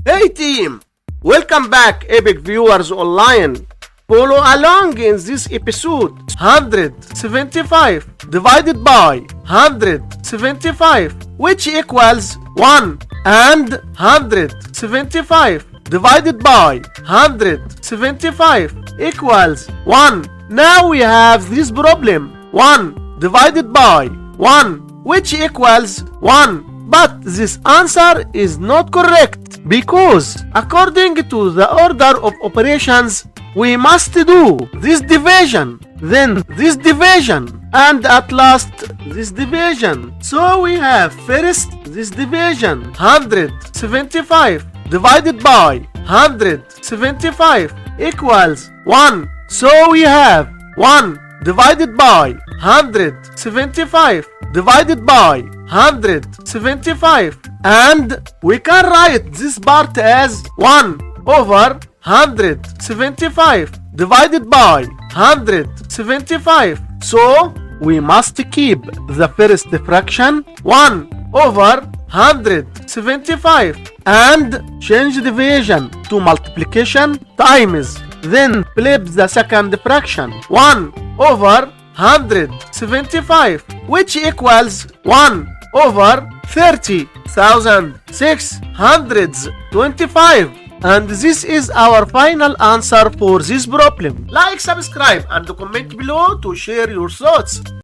Hey team! Welcome back epic viewers online. Follow along in this episode. 175 divided by 175 which equals 1 and 175 divided by 175 equals 1. Now we have this problem. 1 divided by 1 which equals 1. But this answer is not correct because according to the order of operations we must do this division, then this division, and at last this division. So we have first this division 175 divided by 175 equals 1. So we have 1 divided by 175 divided by 175, and we can write this part as 1 over 175 divided by 175. So we must keep the first fraction 1 over 175 and change division to multiplication times, then flip the second fraction 1 over 175 which equals 1 over 30,625, and this is our final answer for this problem. Like, subscribe and comment below to share your thoughts.